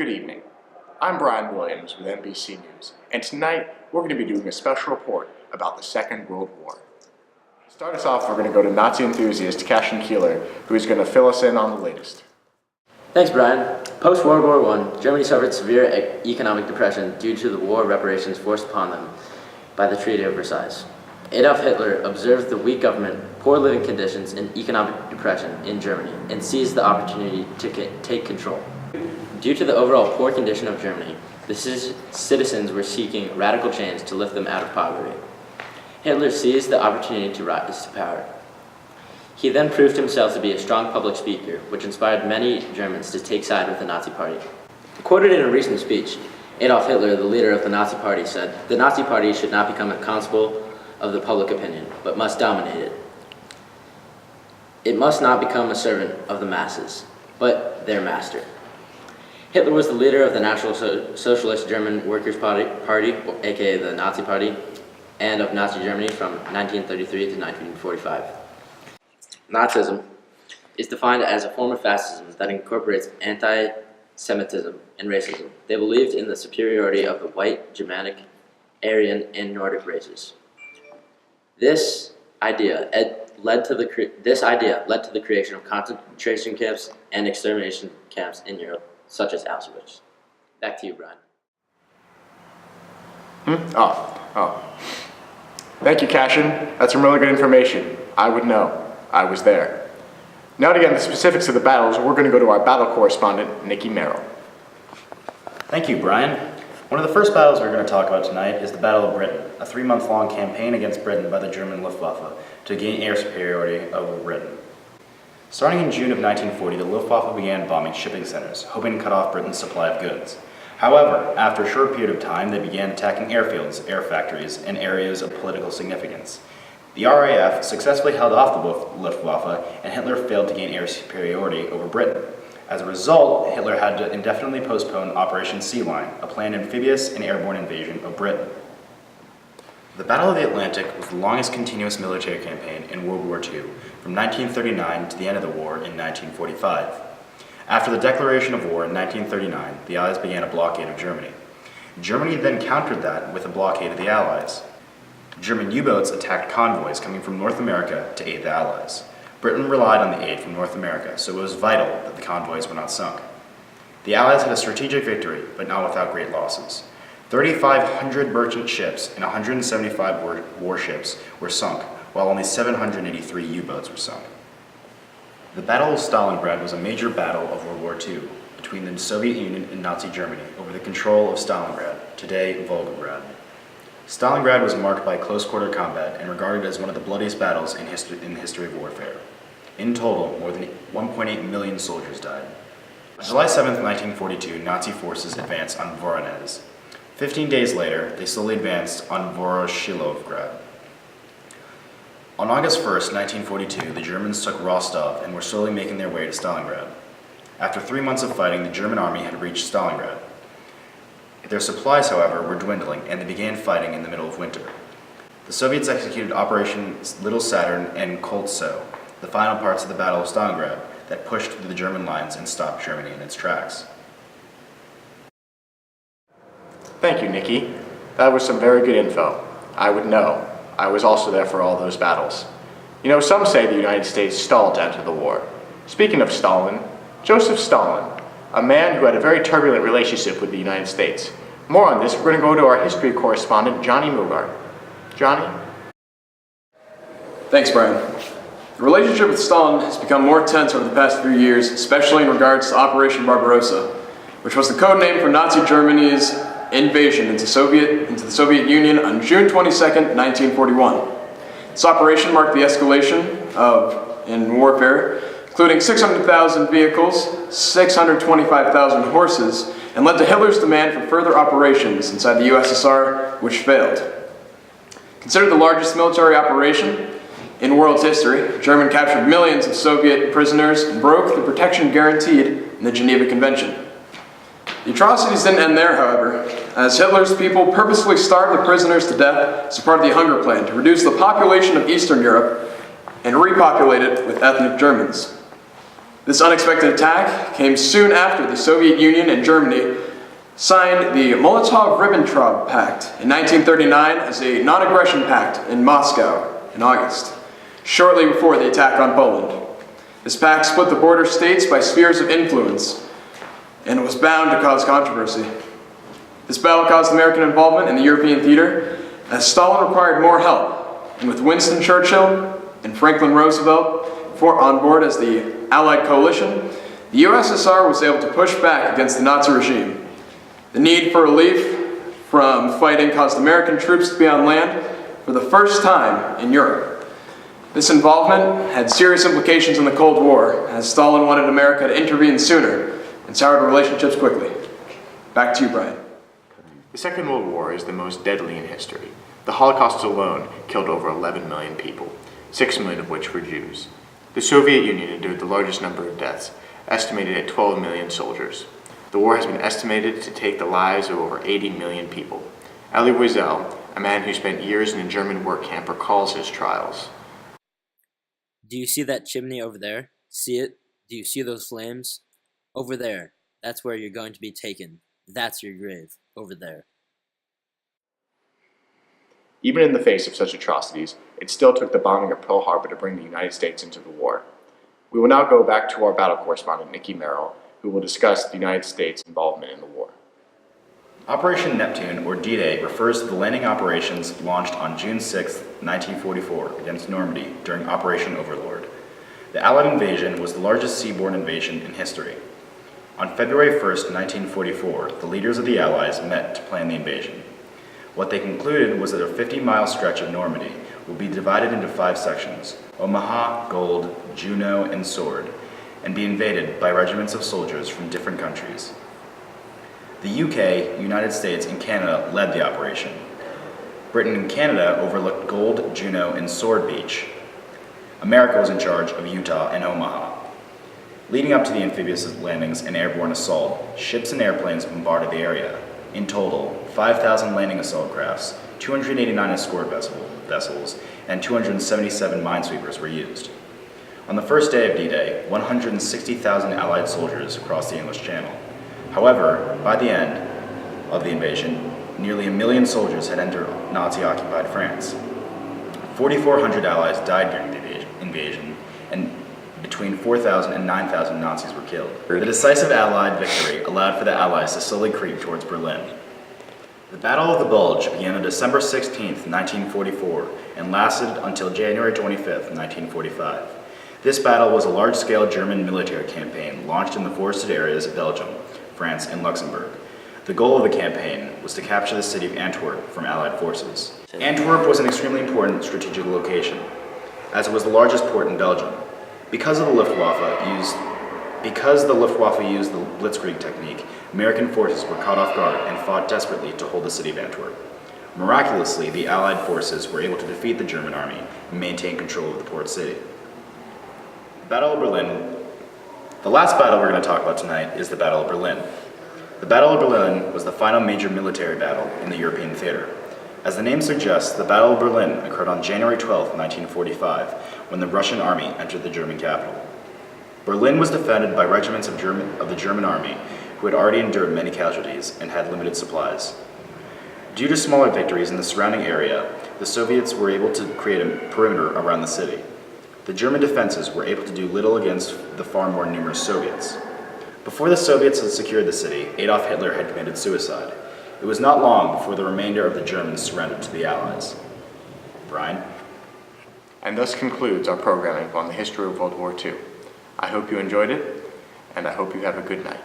Good evening. I'm Brian Williams with NBC News, and tonight we're going to be doing a special report about the Second World War. To start us off, we're going to go to Nazi enthusiast Cashin Keeler, who is going to fill us in on the latest. Thanks, Brian. Post-World War I, Germany suffered severe economic depression due to the war reparations forced upon them by the Treaty of Versailles. Adolf Hitler observed the weak government, poor living conditions, and economic depression in Germany and seized the opportunity to take control. Due to the overall poor condition of Germany, the citizens were seeking radical change to lift them out of poverty. Hitler seized the opportunity to rise to power. He then proved himself to be a strong public speaker, which inspired many Germans to take side with the Nazi Party. Quoted in a recent speech, Adolf Hitler, the leader of the Nazi Party, said, "The Nazi Party should not become a constable of the public opinion, but must dominate it. It must not become a servant of the masses, but their master." Hitler was the leader of the National Socialist German Workers' Party, aka the Nazi Party, and of Nazi Germany from 1933 to 1945. Nazism is defined as a form of fascism that incorporates anti-Semitism and racism. They believed in the superiority of the white, Germanic, Aryan, and Nordic races. This idea led to the creation of concentration camps and extermination camps in Europe, such as Auschwitz. Back to you, Brian. Thank you, Cashin. That's some really good information. I would know. I was there. Now to get into the specifics of the battles, we're going to go to our battle correspondent, Nikki Merrill. Thank you, Brian. One of the first battles we're going to talk about tonight is the Battle of Britain, a 3-month-long campaign against Britain by the German Luftwaffe to gain air superiority over Britain. Starting in June of 1940, the Luftwaffe began bombing shipping centers, hoping to cut off Britain's supply of goods. However, after a short period of time, they began attacking airfields, air factories, and areas of political significance. The RAF successfully held off the Luftwaffe, and Hitler failed to gain air superiority over Britain. As a result, Hitler had to indefinitely postpone Operation Sea Lion, a planned amphibious and airborne invasion of Britain. The Battle of the Atlantic was the longest continuous military campaign in World War II, from 1939 to the end of the war in 1945. After the declaration of war in 1939, the Allies began a blockade of Germany. Germany then countered that with a blockade of the Allies. German U-boats attacked convoys coming from North America to aid the Allies. Britain relied on the aid from North America, so it was vital that the convoys were not sunk. The Allies had a strategic victory, but not without great losses. 3,500 merchant ships and 175 warships were sunk, while only 783 U-boats were sunk. The Battle of Stalingrad was a major battle of World War II between the Soviet Union and Nazi Germany over the control of Stalingrad, today Volgograd. Stalingrad was marked by close-quarter combat and regarded as one of the bloodiest battles in the history of warfare. In total, more than 1.8 million soldiers died. On July 7, 1942, Nazi forces advanced on Voronezh. 15 days later, they slowly advanced on Voroshilovgrad. On August 1, 1942, the Germans took Rostov and were slowly making their way to Stalingrad. After 3 months of fighting, the German army had reached Stalingrad. Their supplies, however, were dwindling, and they began fighting in the middle of winter. The Soviets executed Operations Little Saturn and Koltsow, the final parts of the Battle of Stalingrad, that pushed through the German lines and stopped Germany in its tracks. Thank you, Nikki. That was some very good info. I would know. I was also there for all those battles. You know, some say the United States stalled to enter the war. Speaking of Stalin, Joseph Stalin, a man who had a very turbulent relationship with the United States. More on this, we're going to go to our history correspondent, Johnny Milgard. Johnny? Thanks, Brian. The relationship with Stalin has become more tense over the past few years, especially in regards to Operation Barbarossa, which was the code name for Nazi Germany's invasion into the Soviet Union on June 22nd, 1941. This operation marked the escalation in warfare, including 600,000 vehicles, 625,000 horses, and led to Hitler's demand for further operations inside the USSR, which failed. Considered the largest military operation in world's history, Germany captured millions of Soviet prisoners and broke the protection guaranteed in the Geneva Convention. The atrocities didn't end there, however, as Hitler's people purposefully starved the prisoners to death as part of the Hunger Plan to reduce the population of Eastern Europe and repopulate it with ethnic Germans. This unexpected attack came soon after the Soviet Union and Germany signed the Molotov-Ribbentrop Pact in 1939 as a non-aggression pact in Moscow in August, shortly before the attack on Poland. This pact split the border states by spheres of influence and was bound to cause controversy. This battle caused American involvement in the European theater as Stalin required more help, and with Winston Churchill and Franklin Roosevelt on board as the Allied coalition, the USSR was able to push back against the Nazi regime. The need for relief from fighting caused American troops to be on land for the first time in Europe. This involvement had serious implications in the Cold War, as Stalin wanted America to intervene sooner and soured relationships quickly. Back to you, Brian. The Second World War is the most deadly in history. The Holocaust alone killed over 11 million people, 6 million of which were Jews. The Soviet Union endured the largest number of deaths, estimated at 12 million soldiers. The war has been estimated to take the lives of over 80 million people. WWII, a man who spent years in a German work camp, recalls his trials. Do you see that chimney over there? See it? Do you see those flames? Over there. That's where you're going to be taken. That's your grave. Over there. Even in the face of such atrocities, it still took the bombing of Pearl Harbor to bring the United States into the war. We will now go back to our battle correspondent, Nikki Merrill, who will discuss the United States' involvement in the war. Operation Neptune, or D-Day, refers to the landing operations launched on June 6, 1944, against Normandy during Operation Overlord. The Allied invasion was the largest seaborne invasion in history. On February 1, 1944, the leaders of the Allies met to plan the invasion. What they concluded was that a 50-mile stretch of Normandy would be divided into 5 sections: Omaha, Gold, Juno, and Sword, and be invaded by regiments of soldiers from different countries. The UK, United States, and Canada led the operation. Britain and Canada overlooked Gold, Juno, and Sword Beach. America was in charge of Utah and Omaha. Leading up to the amphibious landings and airborne assault, ships and airplanes bombarded the area. In total, 5,000 landing assault crafts, 289 escort vessels, and 277 minesweepers were used. On the first day of D-Day, 160,000 Allied soldiers crossed the English Channel. However, by the end of the invasion, nearly 1 million soldiers had entered Nazi-occupied France. 4,400 Allies died during the invasion, and between 4,000 and 9,000 Nazis were killed. The decisive Allied victory allowed for the Allies to slowly creep towards Berlin. The Battle of the Bulge began on December 16, 1944, and lasted until January 25, 1945. This battle was a large-scale German military campaign launched in the forested areas of Belgium, France, and Luxembourg. The goal of the campaign was to capture the city of Antwerp from Allied forces. Antwerp was an extremely important strategic location, as it was the largest port in Belgium. Because the Luftwaffe used the Blitzkrieg technique, American forces were caught off guard and fought desperately to hold the city of Antwerp. Miraculously, the Allied forces were able to defeat the German army and maintain control of the port city. Battle of Berlin. The last battle we're going to talk about tonight is the Battle of Berlin. The Battle of Berlin was the final major military battle in the European theater. As the name suggests, the Battle of Berlin occurred on January 12, 1945, when the Russian army entered the German capital. Berlin was defended by regiments of the German army who had already endured many casualties and had limited supplies. Due to smaller victories in the surrounding area, the Soviets were able to create a perimeter around the city. The German defenses were able to do little against the far more numerous Soviets. Before the Soviets had secured the city, Adolf Hitler had committed suicide. It was not long before the remainder of the Germans surrendered to the Allies. Brian? And thus concludes our programming on the history of World War II. I hope you enjoyed it, and I hope you have a good night.